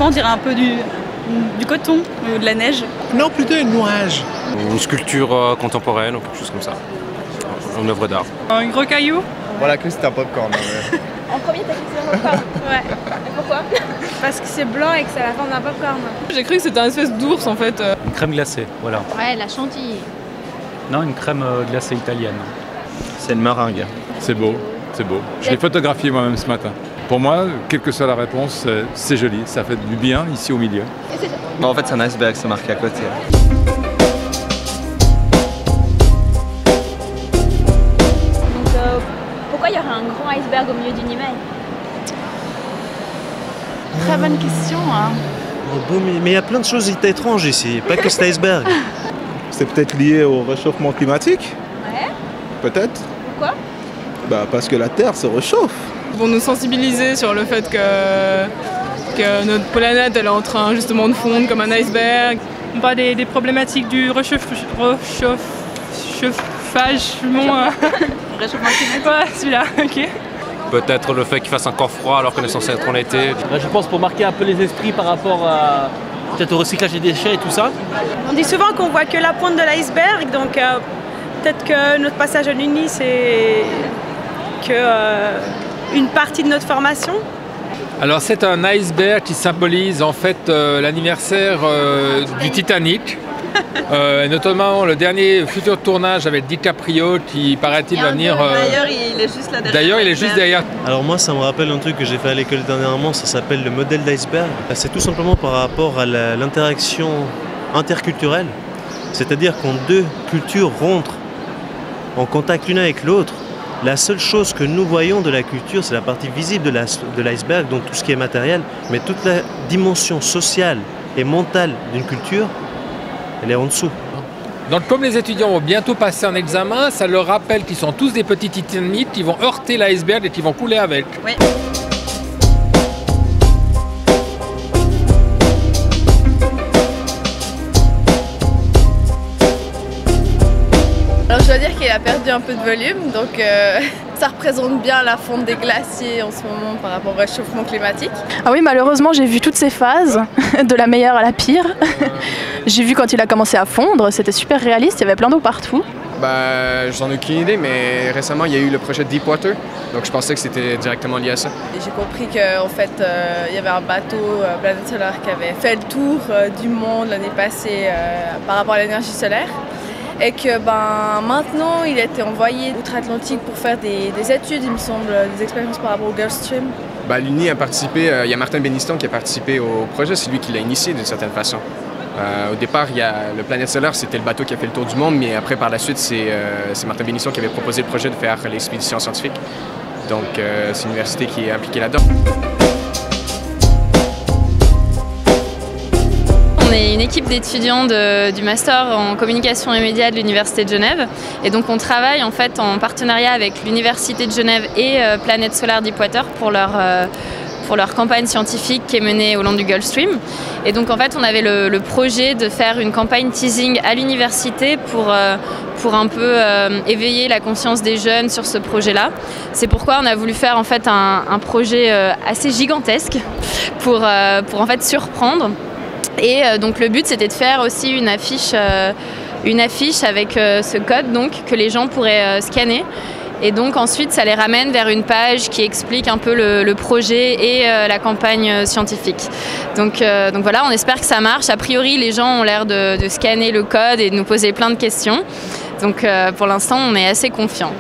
on dirait un peu du coton ou de la neige. Non, plutôt un nuage. Une sculpture contemporaine ou quelque chose comme ça. Une œuvre d'art. Un gros caillou. Voilà, que c'est un popcorn. Ouais. En premier, t'as cru que c'était un popcorn? Ouais. Et pourquoi? Parce que c'est blanc et que c'est la forme d'un popcorn. J'ai cru que c'était un espèce d'ours en fait. Une crème glacée, voilà. Ouais, la chantilly. Non, une crème glacée italienne. C'est une meringue. C'est beau, c'est beau. Je l'ai photographié moi-même ce matin. Pour moi, quelle que soit la réponse, c'est joli. Ça fait du bien ici au milieu. Bon, en fait, c'est un iceberg, c'est marqué à côté. Pourquoi il y aurait un grand iceberg au milieu d'une email? Très bonne question. Hein. Mais il y a plein de choses étranges ici, pas que cet iceberg. C'est peut-être lié au réchauffement climatique. Ouais. Peut-être. Pourquoi? Parce que la Terre se réchauffe. Pour nous sensibiliser sur le fait que notre planète elle est en train justement de fondre comme un iceberg. On parle des problématiques du réchauffage. Réchauffement climatique. Ouais, celui-là, ok. Peut-être le fait qu'il fasse encore froid alors qu'on est censé être en été. Je pense pour marquer un peu les esprits par rapport à peut-être au recyclage des déchets et tout ça. On dit souvent qu'on voit que la pointe de l'iceberg, donc peut-être que notre passage à l'Uni c'est que une partie de notre formation. Alors c'est un iceberg qui symbolise en fait l'anniversaire du Titanic. Et notamment le dernier futur tournage avec DiCaprio qui paraît-il va venir. D'ailleurs il est juste là derrière. D'ailleurs il est juste derrière. Alors moi ça me rappelle un truc que j'ai fait à l'école dernièrement, ça s'appelle le modèle d'iceberg. C'est tout simplement par rapport à l'interaction interculturelle. C'est-à-dire quand deux cultures rentrent en contact l'une avec l'autre, la seule chose que nous voyons de la culture, c'est la partie visible de l'iceberg, donc tout ce qui est matériel, mais toute la dimension sociale et mentale d'une culture, elle est en dessous. Donc comme les étudiants vont bientôt passer un examen, ça leur rappelle qu'ils sont tous des petits titanites qui vont heurter l'iceberg et qui vont couler avec. Oui. Alors je dois dire qu'il a perdu un peu de volume, donc ça représente bien la fonte des glaciers en ce moment par rapport au réchauffement climatique. Ah oui, malheureusement j'ai vu toutes ces phases, de la meilleure à la pire. J'ai vu quand il a commencé à fondre, c'était super réaliste, il y avait plein d'eau partout. J'en ai aucune idée, mais récemment il y a eu le projet Deepwater, donc je pensais que c'était directement lié à ça. J'ai compris qu'en fait il y avait un bateau Planète Solaire qui avait fait le tour du monde l'année passée par rapport à l'énergie solaire. Et que maintenant il a été envoyé outre-Atlantique pour faire des études, il me semble, des expériences par rapport au Gulf Stream. L'Uni a participé, il y a Martin Benniston qui a participé au projet, c'est lui qui l'a initié d'une certaine façon. Au départ, il y a le Planète Solaire, c'était le bateau qui a fait le tour du monde, mais après par la suite c'est Martin Benniston qui avait proposé le projet de faire l'expédition scientifique. Donc c'est l'université qui est impliquée là-dedans. On est une équipe d'étudiants du master en communication et médias de l'Université de Genève et donc on travaille en fait en partenariat avec l'Université de Genève et Planète Solaire Deepwater pour leur campagne scientifique qui est menée au long du Gulf Stream. Et donc en fait on avait le projet de faire une campagne teasing à l'université pour un peu éveiller la conscience des jeunes sur ce projet-là. C'est pourquoi on a voulu faire en fait un projet assez gigantesque pour en fait surprendre. Et donc le but c'était de faire aussi une affiche avec ce code donc, que les gens pourraient scanner. Et donc ensuite ça les ramène vers une page qui explique un peu le projet et la campagne scientifique. Donc voilà, on espère que ça marche. A priori les gens ont l'air de scanner le code et de nous poser plein de questions. Donc pour l'instant on est assez confiants.